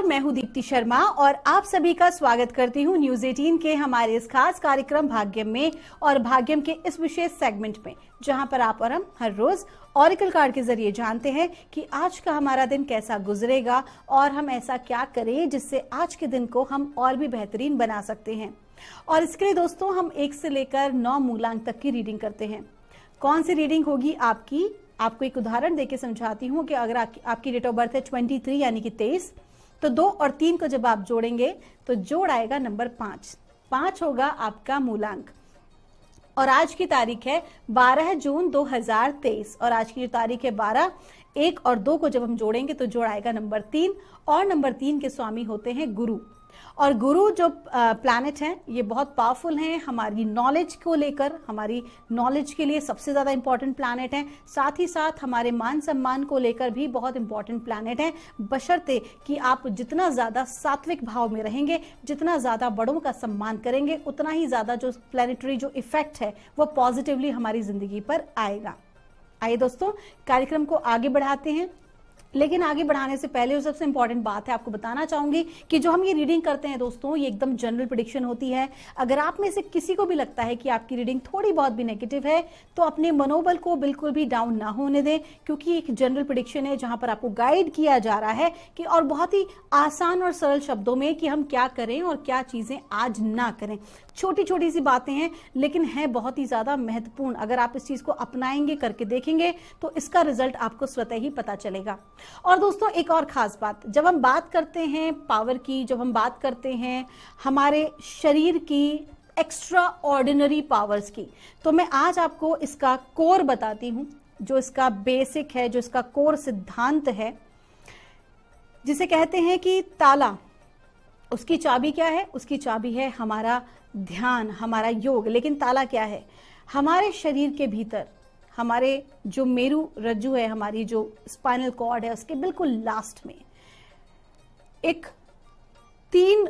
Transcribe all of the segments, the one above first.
मैं हूं दीप्ति शर्मा और आप सभी का स्वागत करती हूं न्यूज 18 के हमारे इस खास कार्यक्रम भाग्यम में और भाग्यम के इस विशेष सेगमेंट में, जहां पर आप और हम हर रोज ऑरेकल कार्ड के जरिए जानते हैं कि आज का हमारा दिन कैसा गुजरेगा और हम ऐसा क्या करें जिससे आज के दिन को हम और भी बेहतरीन बना सकते हैं। और इसके लिए दोस्तों हम 1 से लेकर 9 मूलांक तक की रीडिंग करते हैं। कौन सी रीडिंग होगी आपकी, आपको एक उदाहरण देके समझाती हूँ कि अगर आपकी डेट ऑफ बर्थ है 23 यानी कि 23, तो 2 और 3 को जब आप जोड़ेंगे तो जोड़ आएगा नंबर 5 होगा आपका मूलांक। और आज की तारीख है 12 जून 2023 और आज की जो तारीख है 12, 1 और 2 को जब हम जोड़ेंगे तो जोड़ आएगा नंबर 3 और नंबर 3 के स्वामी होते हैं गुरु। और गुरु जो प्लैनेट हैं ये बहुत पावरफुल हैं हमारी नॉलेज को लेकर, हमारी नॉलेज के लिए सबसे ज्यादा इंपॉर्टेंट प्लैनेट हैं, साथ ही साथ हमारे मान सम्मान को लेकर भी बहुत इंपॉर्टेंट प्लैनेट हैं, बशर्ते कि आप जितना ज्यादा सात्विक भाव में रहेंगे, जितना ज्यादा बड़ों का सम्मान करेंगे, उतना ही ज्यादा जो प्लैनेटरी जो इफेक्ट है वो पॉजिटिवली हमारी जिंदगी पर आएगा। आइए दोस्तों कार्यक्रम को आगे बढ़ाते हैं, लेकिन आगे बढ़ाने से पहले जो सबसे इंपॉर्टेंट बात है आपको बताना चाहूंगी कि जो हम ये रीडिंग करते हैं दोस्तों ये एकदम जनरल प्रेडिक्शन होती है। अगर आप में से किसी को भी लगता है कि आपकी रीडिंग थोड़ी बहुत भी नेगेटिव है तो अपने मनोबल को बिल्कुल भी डाउन ना होने दें, क्योंकि एक जनरल प्रेडिक्शन है जहां पर आपको गाइड किया जा रहा है कि और बहुत ही आसान और सरल शब्दों में कि हम क्या करें और क्या चीजें आज ना करें। छोटी छोटी सी बातें हैं लेकिन है बहुत ही ज्यादा महत्वपूर्ण। अगर आप इस चीज को अपनाएंगे, करके देखेंगे तो इसका रिजल्ट आपको स्वतः ही पता चलेगा। और दोस्तों एक और खास बात, जब हम बात करते हैं पावर की, जब हम बात करते हैं हमारे शरीर की एक्स्ट्रा ऑर्डिनरी पावर्स की, तो मैं आज आपको इसका कोर बताती हूं, जो इसका बेसिक है, जो इसका कोर सिद्धांत है, जिसे कहते हैं कि ताला। उसकी चाबी क्या है? उसकी चाबी है हमारा ध्यान, हमारा योग। लेकिन ताला क्या है? हमारे शरीर के भीतर हमारे जो मेरु रज्जु है, हमारी जो स्पाइनल कॉर्ड है, उसके बिल्कुल लास्ट में एक 3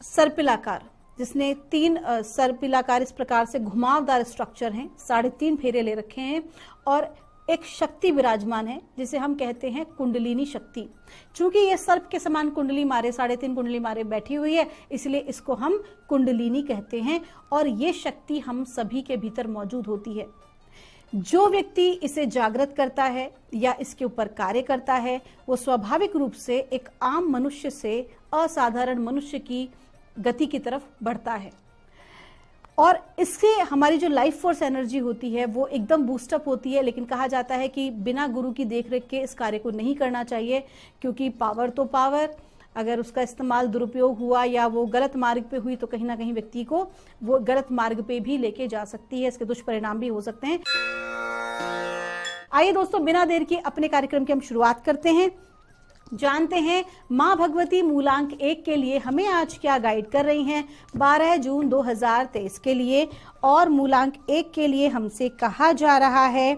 सर्पिलाकार, जिसने 3 सर्पिलाकार इस प्रकार से घुमावदार स्ट्रक्चर हैं, 3.5 फेरे ले रखे हैं और एक शक्ति विराजमान है जिसे हम कहते हैं कुंडलिनी शक्ति। चूंकि ये सर्प के समान कुंडली मारे 3.5 कुंडली मारे बैठी हुई है, इसलिए इसको हम कुंडलिनी कहते हैं और ये शक्ति हम सभी के भीतर मौजूद होती है। जो व्यक्ति इसे जागृत करता है या इसके ऊपर कार्य करता है वो स्वाभाविक रूप से एक आम मनुष्य से असाधारण मनुष्य की गति की तरफ बढ़ता है और इससे हमारी जो लाइफ फोर्स एनर्जी होती है वो एकदम बूस्टअप होती है। लेकिन कहा जाता है कि बिना गुरु की देखरेख के इस कार्य को नहीं करना चाहिए, क्योंकि पावर तो पावर, अगर उसका इस्तेमाल दुरुपयोग हुआ या वो गलत मार्ग पे हुई तो कहीं ना कहीं व्यक्ति को वो गलत मार्ग पे भी लेके जा सकती है, इसके दुष्परिणाम भी हो सकते हैं। आइए दोस्तों बिना देर के अपने कार्यक्रम की हम शुरुआत करते हैं, जानते हैं मां भगवती मूलांक 1 के लिए हमें आज क्या गाइड कर रही हैं 12 जून 2023 के लिए। और मूलांक 1 के लिए हमसे कहा जा रहा है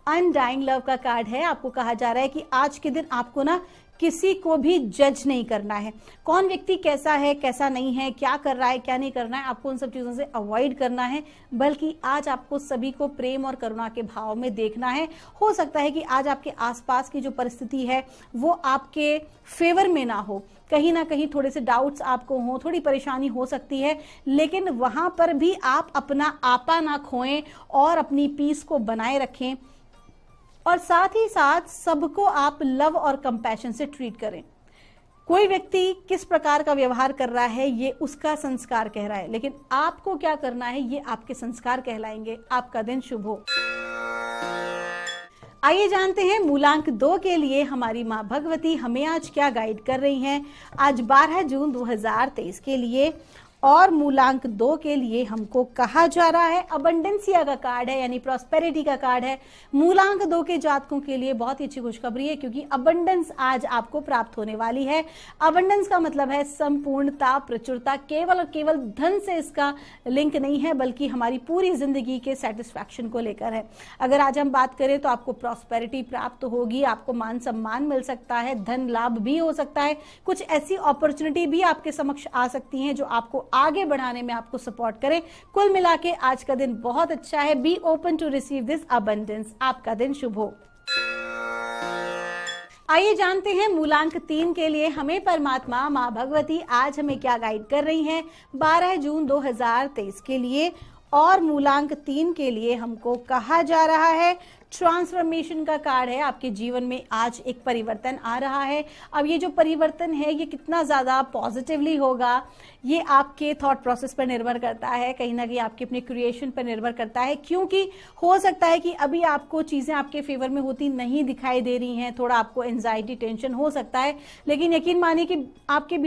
अनडाइंग लव का कार्ड है। आपको कहा जा रहा है कि आज के दिन आपको ना किसी को भी जज नहीं करना है, कौन व्यक्ति कैसा है कैसा नहीं है, क्या कर रहा है क्या नहीं करना है, आपको उन सब चीजों से अवॉइड करना है, बल्कि आज आपको सभी को प्रेम और करुणा के भाव में देखना है। हो सकता है कि आज आपके आसपास की जो परिस्थिति है वो आपके फेवर में ना हो, कहीं ना कहीं थोड़े से डाउट्स आपको हो, थोड़ी परेशानी हो सकती है, लेकिन वहां पर भी आप अपना आपा ना खोएं और अपनी पीस को बनाए रखें और साथ ही साथ सबको आप लव और कंपैशन से ट्रीट करें। कोई व्यक्ति किस प्रकार का व्यवहार कर रहा है ये उसका संस्कार कह रहा है, लेकिन आपको क्या करना है ये आपके संस्कार कहलाएंगे। आपका दिन शुभ हो। आइए जानते हैं मूलांक 2 के लिए हमारी मां भगवती हमें आज क्या गाइड कर रही हैं आज 12 जून 2023 के लिए। और मूलांक 2 के लिए हमको कहा जा रहा है अबंडेंसिया का कार्ड है, यानी प्रॉस्पेरिटी का कार्ड है। मूलांक 2 के जातकों के लिए बहुत ही अच्छी खुशखबरी है, क्योंकि अबंडेंस आज आपको प्राप्त होने वाली है। अबंडेंस का मतलब है संपूर्णता, प्रचुरता। केवल और केवल धन से इसका लिंक नहीं है, बल्कि हमारी पूरी जिंदगी के सेटिस्फैक्शन को लेकर है। अगर आज हम बात करें तो आपको प्रॉस्पेरिटी प्राप्त होगी, आपको मान सम्मान मिल सकता है, धन लाभ भी हो सकता है, कुछ ऐसी अपॉर्चुनिटी भी आपके समक्ष आ सकती हैं जो आपको आगे बढ़ाने में आपको सपोर्ट करें। कुल मिला के आज का दिन बहुत अच्छा है। Be open to receive this abundance. आपका दिन शुभ हो। आइए जानते हैं मूलांक 3 के लिए हमें परमात्मा माँ भगवती आज हमें क्या गाइड कर रही हैं 12 जून 2023 के लिए। और मूलांक 3 के लिए हमको कहा जा रहा है ट्रांसफॉर्मेशन का कार्ड है। आपके जीवन में आज एक परिवर्तन आ रहा है। अब ये जो परिवर्तन है ये कितना ज्यादा पॉजिटिवली होगा ये आपके थॉट प्रोसेस पर निर्भर करता है, कहीं ना कहीं आपके अपने क्रिएशन पर निर्भर करता है, क्योंकि हो सकता है कि अभी आपको चीजें आपके फेवर में होती नहीं दिखाई दे रही हैं, थोड़ा आपको एंजाइटी टेंशन हो सकता है, लेकिन यकीन मानिए कि आपके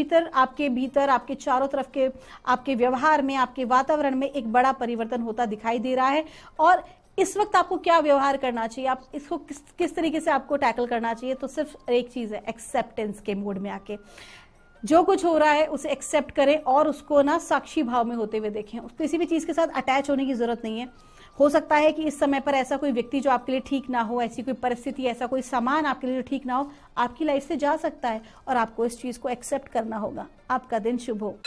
भीतर आपके चारों तरफ के आपके व्यवहार में, आपके वातावरण में एक बड़ा परिवर्तन होता दिखाई दे रहा है। और इस वक्त आपको क्या व्यवहार करना चाहिए, आप इसको किस तरीके से आपको टैकल करना चाहिए, तो सिर्फ एक चीज है, एक्सेप्टेंस के मूड में आके जो कुछ हो रहा है उसे एक्सेप्ट करें और उसको ना साक्षी भाव में होते हुए देखें। किसी भी चीज के साथ अटैच होने की जरूरत नहीं है। हो सकता है कि इस समय पर ऐसा कोई व्यक्ति जो आपके लिए ठीक ना हो, ऐसी कोई परिस्थिति, ऐसा कोई सामान आपके लिए जो ठीक ना हो आपकी लाइफ से जा सकता है और आपको इस चीज को एक्सेप्ट करना होगा। आपका दिन शुभ हो।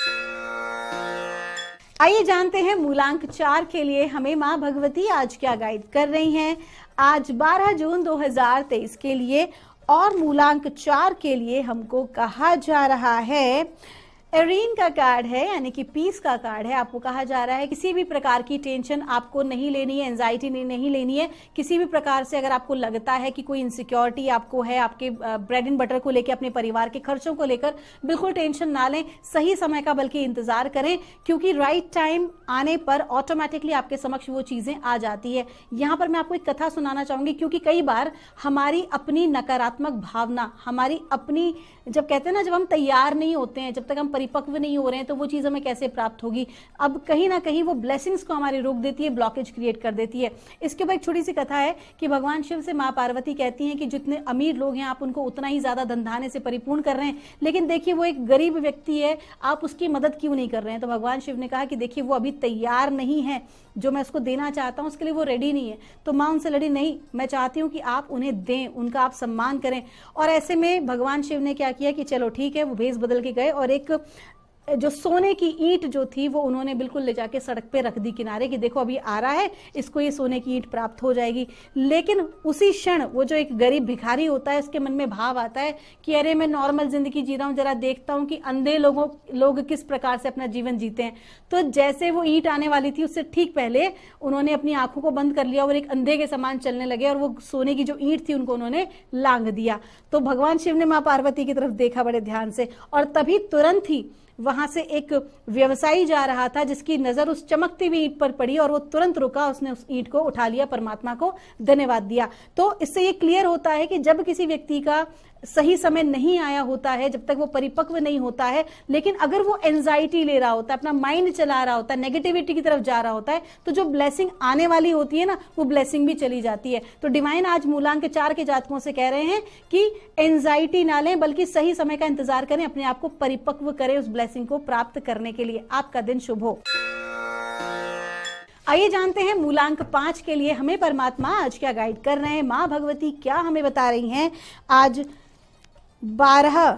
आइए जानते हैं मूलांक 4 के लिए हमें माँ भगवती आज क्या गाइड कर रही हैं आज 12 जून 2023 के लिए। और मूलांक 4 के लिए हमको कहा जा रहा है एरीन का कार्ड है, यानी कि पीस का कार्ड है। आपको कहा जा रहा है किसी भी प्रकार की टेंशन आपको नहीं लेनी है, एंजाइटी नहीं लेनी है। किसी भी प्रकार से अगर आपको लगता है कि कोई इनसिक्योरिटी आपको है, आपके ब्रेड एंड बटर को लेकर, अपने परिवार के खर्चों को लेकर, बिल्कुल टेंशन ना लें। सही समय का बल्कि इंतजार करें, क्योंकि राइट टाइम आने पर ऑटोमेटिकली आपके समक्ष वो चीजें आ जाती है। यहाँ पर मैं आपको एक कथा सुनाना चाहूंगी, क्योंकि कई बार हमारी अपनी नकारात्मक भावना, हमारी अपनी, जब कहते हैं ना, जब हम तैयार नहीं होते हैं, जब तक हम परिपक्व नहीं हो रहे हैं, तो वो चीज हमें कैसे प्राप्त होगी। अब कहीं ना कहीं वो ब्लेसिंग्स को हमारी रोक देती है, ब्लॉकेज क्रिएट कर देती है। इसके ऊपर एक छोटी सी कथा है कि भगवान शिव से माँ पार्वती कहती हैं कि जितने अमीर लोग हैं आप उनको उतना ही ज्यादा धन धान्य से परिपूर्ण कर रहे हैं, लेकिन देखिए वो एक गरीब व्यक्ति है, आप उसकी मदद क्यों नहीं कर रहे हैं। तो भगवान शिव ने कहा कि देखिए वो अभी तैयार नहीं है, जो मैं उसको देना चाहता हूं उसके लिए वो रेडी नहीं है। तो माँ उनसे लड़ी, नहीं, मैं चाहती हूँ कि आप उन्हें दें, उनका आप सम्मान करें। और ऐसे में भगवान शिव ने क्या किया कि चलो ठीक है, वो भेष बदल के गए और एक जो सोने की ईंट जो थी वो उन्होंने बिल्कुल ले जाके सड़क पे रख दी किनारे, कि देखो अभी आ रहा है, इसको ये सोने की ईंट प्राप्त हो जाएगी। लेकिन उसी क्षण वो जो एक गरीब भिखारी होता है उसके मन में भाव आता है कि अरे मैं नॉर्मल जिंदगी जी रहा हूँ, जरा देखता हूँ कि अंधे लोग किस प्रकार से अपना जीवन जीते हैं। तो जैसे वो ईंट आने वाली थी उससे ठीक पहले उन्होंने अपनी आंखों को बंद कर लिया और एक अंधे के समान चलने लगे और वो सोने की जो ईंट थी उनको उन्होंने लांघ दिया। तो भगवान शिव ने माँ पार्वती की तरफ देखा बड़े ध्यान से, और तभी तुरंत ही वहां से एक व्यवसायी जा रहा था जिसकी नजर उस चमकती हुई ईंट पर पड़ी और वो तुरंत रुका, उसने उस ईंट को उठा लिया, परमात्मा को धन्यवाद दिया। तो इससे ये क्लियर होता है कि जब किसी व्यक्ति का सही समय नहीं आया होता है, जब तक वो परिपक्व नहीं होता है, लेकिन अगर वो एंजाइटी ले रहा होता है, अपना माइंड चला रहा होता है, नेगेटिविटी की तरफ जा रहा होता है, तो जो ब्लेसिंग आने वाली होती है ना, वो ब्लेसिंग भी चली जाती है। तो डिवाइन आज मूलांक 4 के जातकों से कह रहे हैं कि एंजाइटी ना लें, बल्कि सही समय का इंतजार करें, अपने आप को परिपक्व करें उस ब्लेसिंग को प्राप्त करने के लिए। आपका दिन शुभ हो। आइए जानते हैं मूलांक 5 के लिए हमें परमात्मा आज क्या गाइड कर रहे हैं, माँ भगवती क्या हमें बता रही हैं आज 12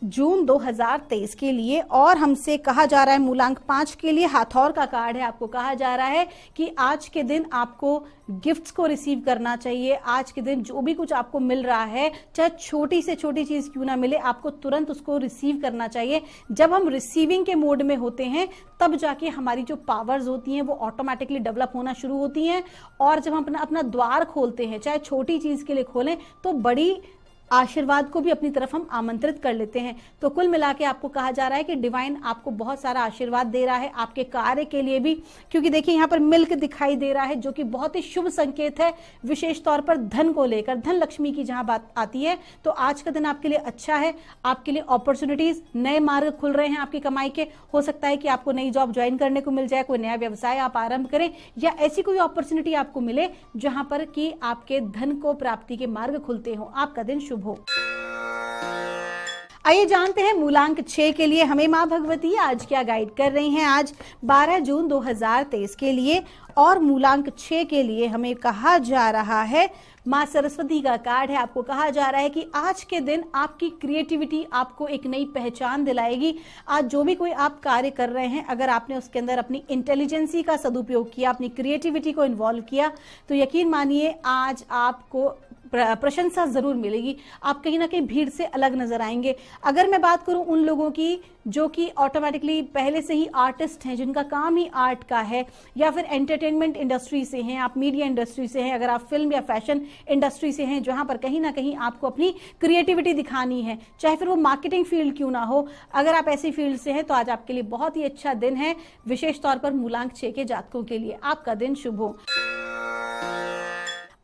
जून 2023 के लिए। और हमसे कहा जा रहा है मूलांक 5 के लिए हाथौर का कार्ड है। आपको कहा जा रहा है कि आज के दिन आपको गिफ्ट्स को रिसीव करना चाहिए। आज के दिन जो भी कुछ आपको मिल रहा है, चाहे छोटी से छोटी चीज क्यों ना मिले, आपको तुरंत उसको रिसीव करना चाहिए। जब हम रिसीविंग के मोड में होते हैं तब जाके हमारी जो पावर्स होती हैं वो ऑटोमेटिकली डेवलप होना शुरू होती हैं। और जब हम अपना द्वार खोलते हैं, चाहे छोटी चीज के लिए खोलें, तो बड़ी आशीर्वाद को भी अपनी तरफ हम आमंत्रित कर लेते हैं। तो कुल मिला के आपको कहा जा रहा है कि डिवाइन आपको बहुत सारा आशीर्वाद दे रहा है आपके कार्य के लिए भी, क्योंकि देखिए यहाँ पर मिल्क दिखाई दे रहा है जो कि बहुत ही शुभ संकेत है, विशेष तौर पर धन को लेकर, धन लक्ष्मी की जहां बात आती है। तो आज का दिन आपके लिए अच्छा है, आपके लिए अपॉर्चुनिटीज, नए मार्ग खुल रहे हैं आपकी कमाई के। हो सकता है कि आपको नई जॉब ज्वाइन करने को मिल जाए, कोई नया व्यवसाय आप आरंभ करें, या ऐसी कोई अपॉर्चुनिटी आपको मिले जहां पर कि आपके धन को प्राप्ति के मार्ग खुलते हो। आपका दिन शुभ हो। आइए जानते हैं मूलांक 6 के लिए हमें माँ भगवती आज क्या गाइड कर रही हैं आज 12 जून 2023 के लिए। और मूलांक 6 के लिए हमें कहा जा रहा है, माँ सरस्वती का कार्ड है। आपको कहा जा रहा है कि आज के दिन आपकी क्रिएटिविटी आपको एक नई पहचान दिलाएगी। आज जो भी कोई आप कार्य कर रहे हैं, अगर आपने उसके अंदर अपनी इंटेलिजेंसी का सदुपयोग किया, अपनी क्रिएटिविटी को इन्वॉल्व किया, तो यकीन मानिए आज आपको प्रशंसा जरूर मिलेगी। आप कहीं ना कहीं भीड़ से अलग नजर आएंगे। अगर मैं बात करूं उन लोगों की जो कि ऑटोमेटिकली पहले से ही आर्टिस्ट हैं, जिनका काम ही आर्ट का है, या फिर एंटरटेनमेंट इंडस्ट्री से हैं, आप मीडिया इंडस्ट्री से हैं, अगर आप फिल्म या फैशन इंडस्ट्री से हैं, जहां पर कहीं ना कहीं आपको अपनी क्रिएटिविटी दिखानी है, चाहे फिर वो मार्केटिंग फील्ड क्यों ना हो, अगर आप ऐसी फील्ड से हैं तो आज आपके लिए बहुत ही अच्छा दिन है। विशेष तौर पर मूलांक 6 के जातकों के लिए आपका दिन शुभ हो।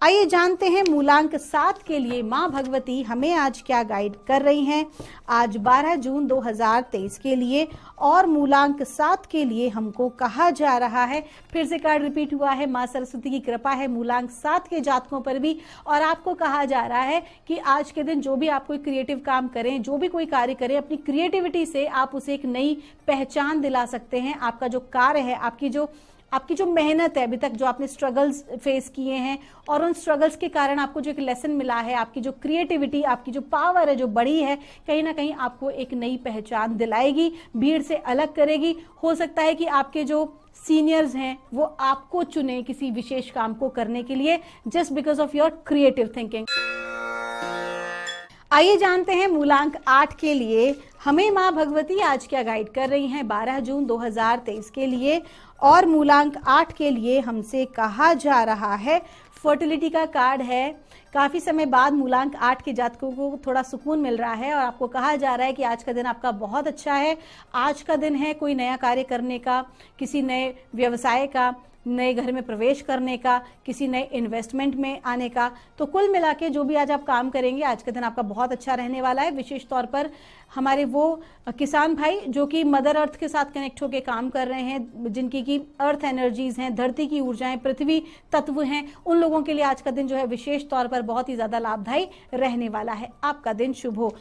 आइए जानते हैं मूलांक 7 के लिए मां भगवती हमें आज क्या गाइड कर रही हैं। आज 12 जून 2023 के लिए और मूलांक 7 के लिए हमको कहा जा रहा है, फिर से कार्ड रिपीट हुआ है, मां सरस्वती की कृपा है मूलांक 7 के जातकों पर भी, और आपको कहा जा रहा है कि आज के दिन जो भी आप कोई क्रिएटिव काम करें, जो भी कोई कार्य करें, अपनी क्रिएटिविटी से आप उसे एक नई पहचान दिला सकते हैं। आपका जो कार्य है, आपकी जो मेहनत है, अभी तक जो आपने स्ट्रगल्स फेस किए हैं और उन स्ट्रगल्स के कारण आपको जो एक लेसन मिला है, आपकी जो क्रिएटिविटी, आपकी जो पावर है जो बढ़ी है, कहीं ना कहीं आपको एक नई पहचान दिलाएगी, भीड़ से अलग करेगी। हो सकता है कि आपके जो सीनियर्स हैं वो आपको चुने किसी विशेष काम को करने के लिए, just because of your creative thinking. आइए जानते हैं मूलांक 8 के लिए हमें मां भगवती आज क्या गाइड कर रही हैं 12 जून 2023 के लिए। और मूलांक 8 के लिए हमसे कहा जा रहा है, फर्टिलिटी का कार्ड है। काफी समय बाद मूलांक 8 के जातकों को थोड़ा सुकून मिल रहा है और आपको कहा जा रहा है कि आज का दिन आपका बहुत अच्छा है। आज का दिन है कोई नया कार्य करने का, किसी नए व्यवसाय का, नए घर में प्रवेश करने का, किसी नए इन्वेस्टमेंट में आने का। तो कुल मिला के जो भी आज आप काम करेंगे, आज का दिन आपका बहुत अच्छा रहने वाला है। विशेष तौर पर हमारे वो किसान भाई जो कि मदर अर्थ के साथ कनेक्ट होकर काम कर रहे हैं, जिनकी की अर्थ एनर्जीज हैं, धरती की ऊर्जाएं, पृथ्वी तत्व हैं, उन लोगों के लिए आज का दिन जो है विशेष तौर पर बहुत ही ज्यादा लाभदायी रहने वाला है। आपका दिन शुभ हो।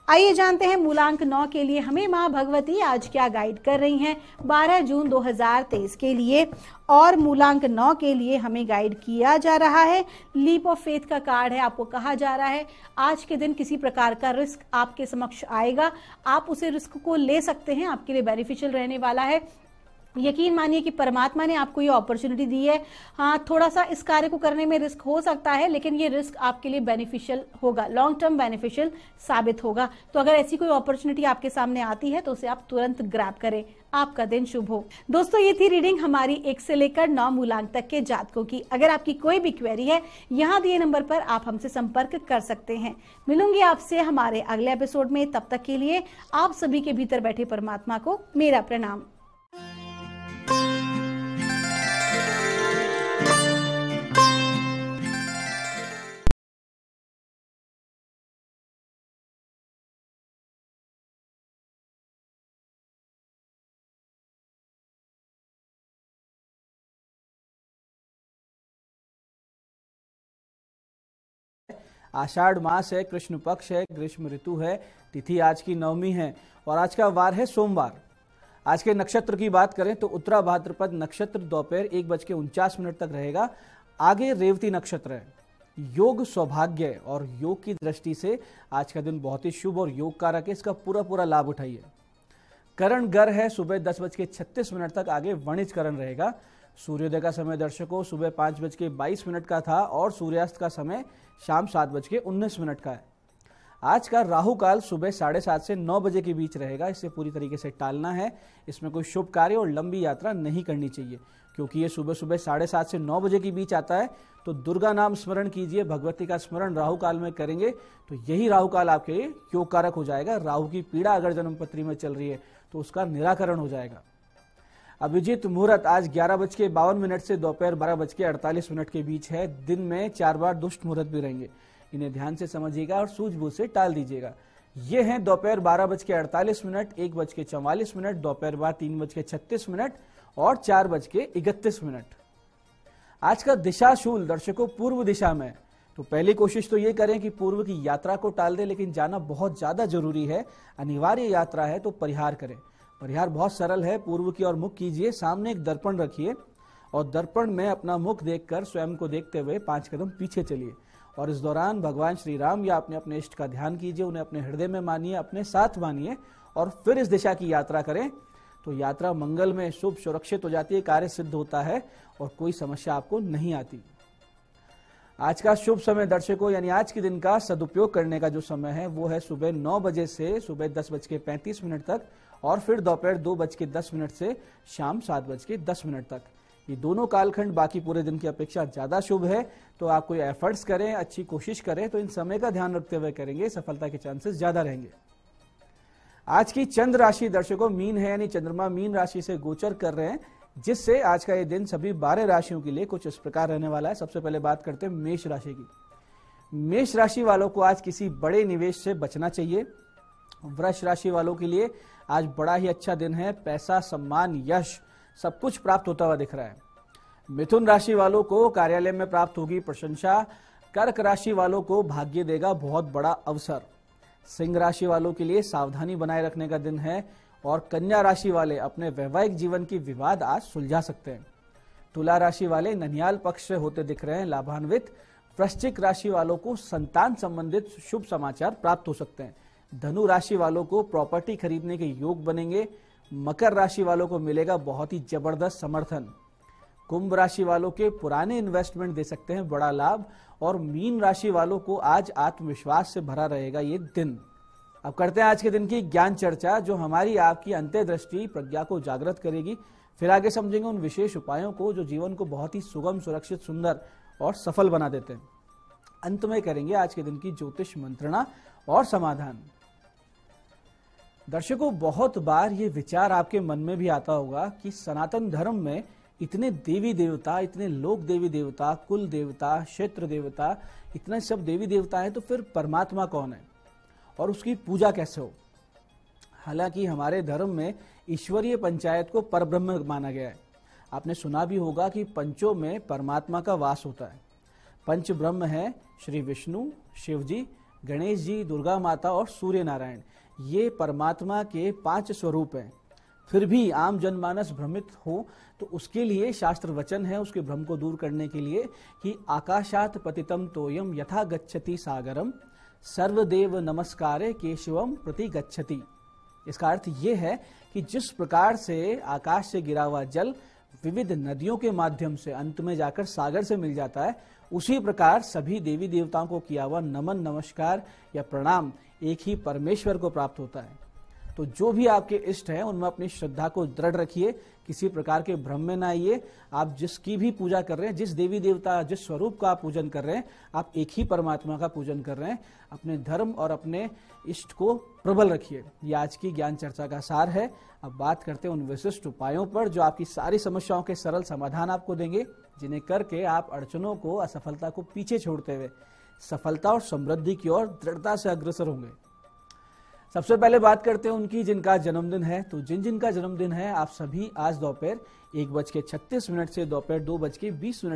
आइए जानते हैं मूलांक 9 के लिए हमें मां भगवती आज क्या गाइड कर रही हैं 12 जून 2023 के लिए। और मूलांक 9 के लिए हमें गाइड किया जा रहा है, लीप ऑफ फेथ का कार्ड है। आपको कहा जा रहा है आज के दिन किसी प्रकार का रिस्क आपके समक्ष आएगा, आप उसे रिस्क को ले सकते हैं, आपके लिए बेनिफिशियल रहने वाला है। यकीन मानिए कि परमात्मा ने आपको ये अपॉर्चुनिटी दी है। हाँ, थोड़ा सा इस कार्य को करने में रिस्क हो सकता है, लेकिन ये रिस्क आपके लिए बेनिफिशियल होगा, लॉन्ग टर्म बेनिफिशियल साबित होगा। तो अगर ऐसी कोई अपॉर्चुनिटी आपके सामने आती है तो उसे आप तुरंत ग्रैब करें। आपका दिन शुभ हो। दोस्तों, ये थी रीडिंग हमारी 1 से लेकर 9 मूलांक तक के जातकों की। अगर आपकी कोई भी क्वेरी है, यहाँ दिए नंबर पर आप हमसे संपर्क कर सकते हैं। मिलूंगी आपसे हमारे अगले एपिसोड में। तब तक के लिए आप सभी के भीतर बैठे परमात्मा को मेरा प्रणाम। आषाढ़ मास है, कृष्ण पक्ष है, ग्रीष्म ऋतु है, तिथि आज की नवमी है और आज का वार है सोमवार। आज के नक्षत्र की बात करें तो उत्तरा भाद्रपद नक्षत्र दोपहर 1:49 तक रहेगा। आगे रेवती नक्षत्र है। योग सौभाग्य और योग की दृष्टि से आज का दिन बहुत ही शुभ और योग कारक है, इसका पूरा लाभ उठाइए। करण गर है, सुबह 10:36 तक आगे वणिज करण रहेगा। सूर्योदय का समय दर्शकों सुबह 5:22 का था और सूर्यास्त का समय शाम 7:19 का है। आज का राहु काल सुबह 7:30 से 9 बजे के बीच रहेगा, इसे पूरी तरीके से टालना है। इसमें कोई शुभ कार्य और लंबी यात्रा नहीं करनी चाहिए, क्योंकि ये सुबह 7:30 से 9 बजे के बीच आता है। तो दुर्गा नाम स्मरण कीजिए, भगवती का स्मरण राहु काल में करेंगे तो यही राहु काल आपके लिए योग कारक हो जाएगा। राहु की पीड़ा अगर जन्मपत्री में चल रही है तो उसका निराकरण हो जाएगा। अभिजीत मुहूर्त आज 11:52 से दोपहर 12:48 के बीच है। दिन में 4 बार दुष्ट मुहूर्त भी रहेंगे, इन्हें ध्यान से समझिएगा और सूझबूझ से टाल दीजिएगा। ये हैं दोपहर 12:48, 1:44, दोपहर बाद 3:36 और 4:31। आज का दिशाशूल दर्शकों पूर्व दिशा में, तो पहली कोशिश तो ये करें कि पूर्व की यात्रा को टाल दें, लेकिन जाना बहुत ज्यादा जरूरी है, अनिवार्य यात्रा है तो परिहार करें। परिहार बहुत सरल है, पूर्व की ओर मुख कीजिए, सामने एक दर्पण रखिए और दर्पण में अपना मुख देखकर स्वयं को देखते हुए 5 कदम पीछे चलिए और इस दौरान भगवान श्री राम या अपने इष्ट का ध्यान कीजिए, उन्हें अपने हृदय में मानिए, अपने साथ मानिए और फिर इस दिशा की यात्रा करें। तो यात्रा मंगल में शुभ सुरक्षित हो जाती है, कार्य सिद्ध होता है और कोई समस्या आपको नहीं आती। आज का शुभ समय दर्शकों, यानी आज के दिन का सदुपयोग करने का जो समय है वो है सुबह 9 बजे से सुबह 10:35 तक और फिर दोपहर 2:10 से शाम 7:10 तक। ये दोनों कालखंड बाकी पूरे दिन की अपेक्षा ज्यादा शुभ है, तो आप कोई एफर्ट्स करें, अच्छी कोशिश करें तो इन समय का ध्यान रखते हुए करेंगे, सफलता के चांसेस ज्यादा रहेंगे। आज की चंद्र राशि दर्शकों मीन है, यानी चंद्रमा मीन राशि से गोचर कर रहे हैं, जिससे आज का ये दिन सभी 12 राशियों के लिए कुछ इस प्रकार रहने वाला है। सबसे पहले बात करते हैं मेष राशि की। मेष राशि वालों को आज किसी बड़े निवेश से बचना चाहिए। वृष राशि वालों के लिए आज बड़ा ही अच्छा दिन है, पैसा, सम्मान, यश सब कुछ प्राप्त होता हुआ दिख रहा है। मिथुन राशि वालों को कार्यालय में प्राप्त होगी प्रशंसा। कर्क राशि वालों को भाग्य देगा बहुत बड़ा अवसर। सिंह राशि वालों के लिए सावधानी बनाए रखने का दिन है और कन्या राशि वाले अपने वैवाहिक जीवन की विवाद आज सुलझा सकते हैं। तुला राशि वाले ननियाल पक्ष से होते दिख रहे हैं लाभान्वित। वृश्चिक राशि वालों को संतान संबंधित शुभ समाचार प्राप्त हो सकते हैं। धनु राशि वालों को प्रॉपर्टी खरीदने के योग बनेंगे। मकर राशि वालों को मिलेगा बहुत ही जबरदस्त समर्थन। कुंभ राशि वालों के पुराने इन्वेस्टमेंट दे सकते हैं बड़ा लाभ। और मीन राशि वालों को आज आत्मविश्वास से भरा रहेगा ये दिन। अब करते हैं आज के दिन की ज्ञान चर्चा, जो हमारी आपकी अंतर्दृष्टि प्रज्ञा को जागृत करेगी। फिर आगे समझेंगे उन विशेष उपायों को जो जीवन को बहुत ही सुगम, सुरक्षित, सुंदर और सफल बना देते हैं। अंत में करेंगे आज के दिन की ज्योतिष मंत्रणा और समाधान। दर्शकों, बहुत बार ये विचार आपके मन में भी आता होगा कि सनातन धर्म में इतने देवी देवता, इतने लोक देवी देवता, कुल देवता, क्षेत्र देवता, इतने सब देवी देवता है, तो फिर परमात्मा कौन है और उसकी पूजा कैसे हो। हालांकि हमारे धर्म में ईश्वरीय पंचायत को परब्रह्म माना गया है। आपने सुना भी होगा कि पंचों में परमात्मा का वास होता है। पंच ब्रह्म है श्री विष्णु, शिव जी, गणेश जी, दुर्गा माता और सूर्य नारायण। ये परमात्मा के 5 स्वरूप हैं। फिर भी आम जनमानस भ्रमित हो तो उसके लिए शास्त्र वचन है, उसके भ्रम को दूर करने के लिए, कि आकाशात पतितम तोयम यथा गच्छति सागरम सर्वदेव नमस्कारे केशवम प्रति गच्छति। इसका अर्थ ये है कि जिस प्रकार से आकाश से गिरा हुआ जल विविध नदियों के माध्यम से अंत में जाकर सागर से मिल जाता है, उसी प्रकार सभी देवी देवताओं को किया हुआ नमन, नमस्कार या प्रणाम एक ही परमेश्वर को प्राप्त होता है। तो जो भी आपके इष्ट हैं उनमें अपनी श्रद्धा को दृढ़ रखिए, किसी प्रकार के भ्रम में ना आइए। आप जिसकी भी पूजा कर रहे हैं, जिस देवी देवता, जिस स्वरूप का आप पूजन कर रहे हैं, आप एक ही परमात्मा का पूजन कर रहे हैं। अपने धर्म और अपने इष्ट को प्रबल रखिए। ये आज की ज्ञान चर्चा का सार है। अब बात करते हैं उन विशिष्ट उपायों पर जो आपकी सारी समस्याओं के सरल समाधान आपको देंगे, जिन्हें करके आप अड़चनों को, असफलता को पीछे छोड़ते हुए सफलता और समृद्धि की ओर दृढ़ता से अग्रसर होंगे। सबसे पहले बात करते हैं उनकी जिनका जन्मदिन है। तो जिनका जन्मदिन है, आप सभी आज दोपहर 1:36 से दोपहर 2:20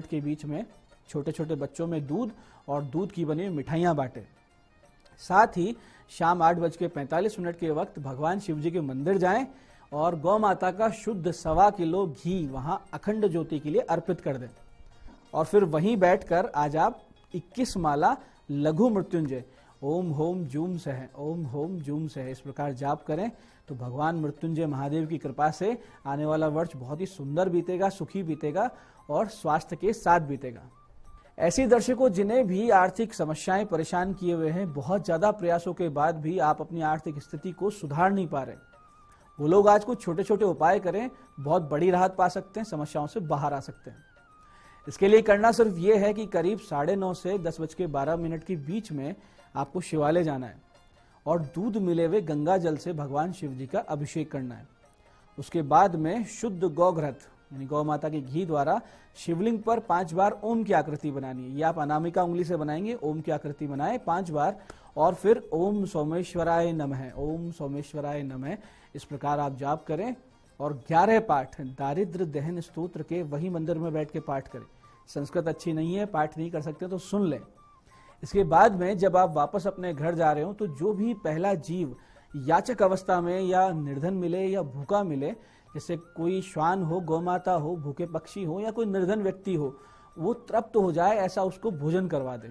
के बीच में छोटे छोटे बच्चों में दूध और दूध की बनी हुई मिठाइयां बांटें। साथ ही शाम 8:45 के वक्त भगवान शिव जी के मंदिर जाएं और गौ माता का शुद्ध 1.25 किलो घी वहां अखंड ज्योति के लिए अर्पित कर दें। और फिर वहीं बैठकर आज आप 21 माला लघु मृत्युंजय ओम होम जूम सह, ओम होम जूम सह, इस प्रकार जाप करें तो भगवान मृत्युंजय महादेव की कृपा से आने वाला वर्ष बहुत ही सुंदर बीतेगा, सुखी बीतेगा और स्वास्थ्य के साथ बीतेगा। ऐसे दर्शकों जिन्हें भी आर्थिक समस्याएं परेशान किए हुए हैं, बहुत ज्यादा प्रयासों के बाद भी आप अपनी आर्थिक स्थिति को सुधार नहीं पा रहे, वो लोग आज कुछ छोटे छोटे उपाय करें, बहुत बड़ी राहत पा सकते हैं, समस्याओं से बाहर आ सकते हैं। इसके लिए करना सिर्फ ये है कि करीब 9:30 से 10:12 के बीच में आपको शिवालय जाना है और दूध मिले हुए गंगा जल से भगवान शिव जी का अभिषेक करना है। उसके बाद में शुद्ध गौघृत यानी गौ माता के घी द्वारा शिवलिंग पर 5 बार ओम की आकृति बनानी है। ये आप अनामिका उंगली से बनाएंगे, ओम की आकृति बनाए 5 बार और फिर ओम सोमेश्वराय नमः, ओम सोमेश्वराय नमः, इस प्रकार आप जाप करें। और 11 पाठ दारिद्र दहन स्तोत्र के वही मंदिर में बैठ के पाठ करें। संस्कृत अच्छी नहीं है, पाठ नहीं कर सकते तो सुन लें। इसके बाद में जब आप वापस अपने घर जा रहे हो तो जो भी पहला जीव याचक अवस्था में या निर्धन मिले या भूखा मिले, जैसे कोई श्वान हो, गौमाता हो, भूखे पक्षी हो या कोई निर्धन व्यक्ति हो, वो तृप्त हो जाए ऐसा उसको भोजन करवा दें,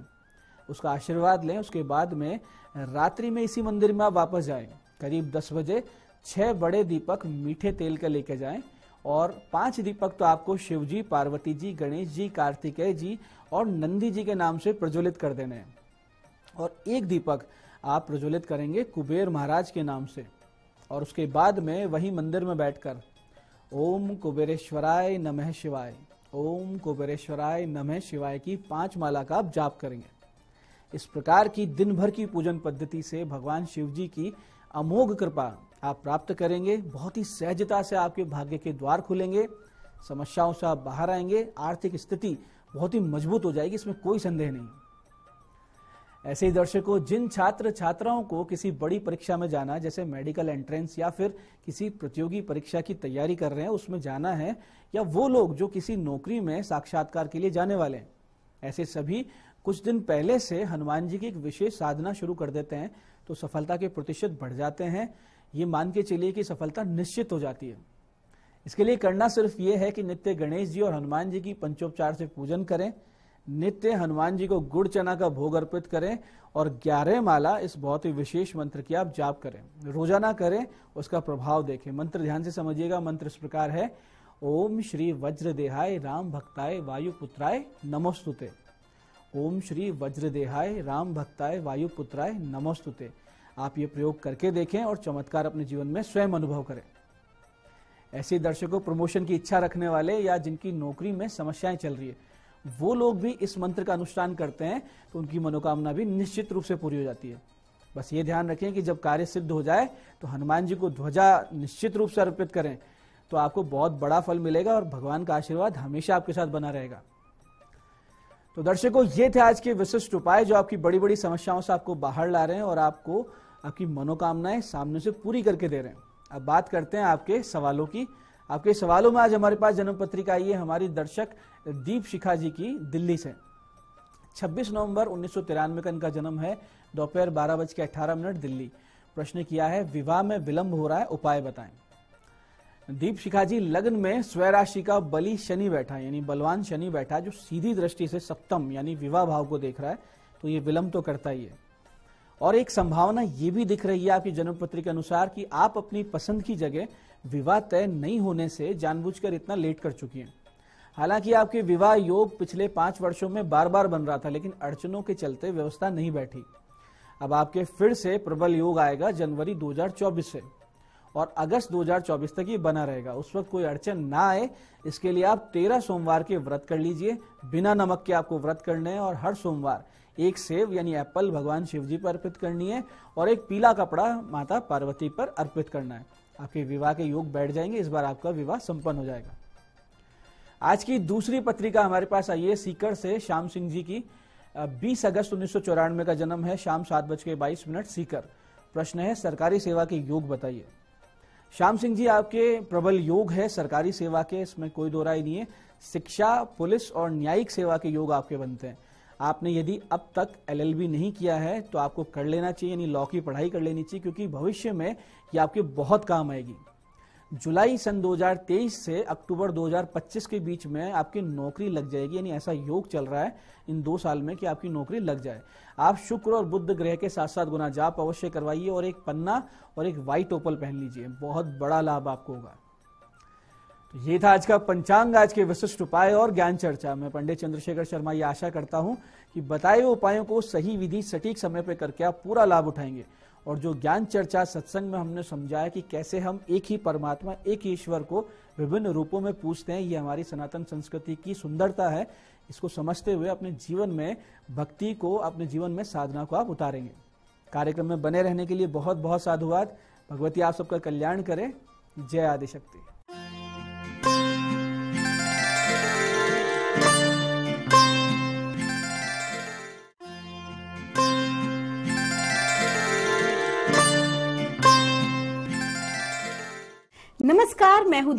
उसका आशीर्वाद लें। उसके बाद में रात्रि में इसी मंदिर में आप वापस जाएं, करीब 10 बजे 6 बड़े दीपक मीठे तेल के लेके जाएं और 5 दीपक तो आपको शिव जी, पार्वती जी, गणेश जी, कार्तिकेय जी और नंदी जी के नाम से प्रज्वलित कर देने हैं। और 1 दीपक आप प्रज्वलित करेंगे कुबेर महाराज के नाम से। और उसके बाद में वही मंदिर में बैठकर ओम कुबेरेश्वराय नमः शिवाय, ओम कुबेरेश्वराय नमः शिवाय की 5 माला का आप जाप करेंगे। इस प्रकार की दिन भर की पूजन पद्धति से भगवान शिव जी की अमोघ कृपा आप प्राप्त करेंगे। बहुत ही सहजता से आपके भाग्य के द्वार खुलेंगे, समस्याओं से आप बाहर आएंगे, आर्थिक स्थिति बहुत ही मजबूत हो जाएगी, इसमें कोई संदेह नहीं। ऐसे ही दर्शकों, जिन छात्र छात्राओं को किसी बड़ी परीक्षा में जाना, जैसे मेडिकल एंट्रेंस या फिर किसी प्रतियोगी परीक्षा की तैयारी कर रहे हैं उसमें जाना है, या वो लोग जो किसी नौकरी में साक्षात्कार के लिए जाने वाले हैं, ऐसे सभी कुछ दिन पहले से हनुमान जी की एक विशेष साधना शुरू कर देते हैं तो सफलता के प्रतिशत बढ़ जाते हैं। ये मान के चलिए कि सफलता निश्चित हो जाती है। इसके लिए करना सिर्फ ये है कि नित्य गणेश जी और हनुमान जी की पंचोपचार से पूजन करें, नित्य हनुमान जी को गुड़ चना का भोग अर्पित करें और 11 माला इस बहुत ही विशेष मंत्र की आप जाप करें, रोजाना करें, उसका प्रभाव देखें। मंत्र ध्यान से समझिएगा। मंत्र इस प्रकार है, ओम श्री वज्रदेहाय राम भक्ताय वायुपुत्राय नमोस्तुते। ओम श्री वज्रदेहाय राम भक्ताय वायुपुत्राय नमोस्तुते। आप ये प्रयोग करके देखें और चमत्कार अपने जीवन में स्वयं अनुभव करें। ऐसे दर्शकों, प्रमोशन की इच्छा रखने वाले या जिनकी नौकरी में समस्याएं चल रही है, वो लोग भी इस मंत्र का अनुष्ठान करते हैं तो उनकी मनोकामना भी निश्चित रूप से पूरी हो जाती है। बस ये ध्यान रखें कि जब कार्य सिद्ध हो जाए तो हनुमान जी को ध्वजा निश्चित रूप से अर्पित करें, तो आपको बहुत बड़ा फल मिलेगा और भगवान का आशीर्वाद हमेशा आपके साथ बना रहेगा। तो दर्शकों, ये थे आज के विशिष्ट उपाय जो आपकी बड़ी बड़ी समस्याओं से आपको बाहर ला रहे हैं और आपको आपकी मनोकामनाएं सामने से पूरी करके दे रहे हैं। अब बात करते हैं आपके सवालों की। आपके सवालों में आज हमारे पास जन्म पत्रिका आई है हमारी दर्शक दीप शिखा जी की, दिल्ली से। 26 नवंबर 1993 का इनका जन्म है, दोपहर 12:18 दिल्ली। प्रश्न किया है, विवाह में विलंब हो रहा है, उपाय बताएं। दीप शिखा जी, लग्न में स्वराशि का बली शनि बैठा है, यानी बलवान शनि बैठा है, जो सीधी दृष्टि से सप्तम यानी विवाह भाव को देख रहा है, तो ये विलंब तो करता ही है। और एक संभावना ये भी दिख रही है आपकी जन्म पत्री के अनुसार कि आप अपनी पसंद की जगह विवाह तय नहीं होने से जानबूझकर इतना लेट कर चुकी हैं। हालांकि आपके विवाह योग पिछले 5 वर्षों में बार बार बन रहा था, लेकिन अड़चनों के चलते व्यवस्था नहीं बैठी। अब आपके फिर से प्रबल योग आएगा जनवरी 2024 से और अगस्त 2024 तक ये बना रहेगा। उस वक्त कोई अड़चन ना आए, इसके लिए आप 13 सोमवार के व्रत कर लीजिए। बिना नमक के आपको व्रत करने हैं और हर सोमवार 1 सेव यानी एप्पल भगवान शिव जी पर अर्पित करनी है और एक पीला कपड़ा माता पार्वती पर अर्पित करना है। आपके विवाह के योग बैठ जाएंगे, इस बार आपका विवाह संपन्न हो जाएगा। आज की दूसरी पत्रिका हमारे पास आई है सीकर से, श्याम सिंह जी की। 20 अगस्त 1994 का जन्म है, शाम 7:22 सीकर। प्रश्न है, सरकारी सेवा के योग बताइए। श्याम सिंह जी, आपके प्रबल योग है सरकारी सेवा के, इसमें कोई दो राय नहीं है। शिक्षा, पुलिस और न्यायिक सेवा के योग आपके बनते हैं। आपने यदि अब तक LLB नहीं किया है तो आपको कर लेना चाहिए, यानी लॉ की पढ़ाई कर लेनी चाहिए, क्योंकि भविष्य में ये आपके बहुत काम आएगी। जुलाई सन 2023 से अक्टूबर 2025 के बीच में आपकी नौकरी लग जाएगी, यानी ऐसा योग चल रहा है इन 2 साल में कि आपकी नौकरी लग जाए। आप शुक्र और बुध ग्रह के साथ साथ गुना जाप अवश्य करवाइए और एक पन्ना और एक व्हाइट ओपल पहन लीजिए, बहुत बड़ा लाभ आपको होगा। तो ये था आज का पंचांग, आज के विशिष्ट उपाय और ज्ञान चर्चा। मैं पंडित चंद्रशेखर शर्मा ये आशा करता हूं कि बताए हुए उपायों को सही विधि सटीक समय पर करके आप पूरा लाभ उठाएंगे। और जो ज्ञान चर्चा सत्संग में हमने समझाया कि कैसे हम एक ही परमात्मा, एक ही ईश्वर को विभिन्न रूपों में पूजते हैं, ये हमारी सनातन संस्कृति की सुंदरता है। इसको समझते हुए अपने जीवन में भक्ति को, अपने जीवन में साधना को आप उतारेंगे। कार्यक्रम में बने रहने के लिए बहुत बहुत साधुवाद। भगवती आप सबका कल्याण करे। जय आदिशक्ति। नमस्कार, मैं हूं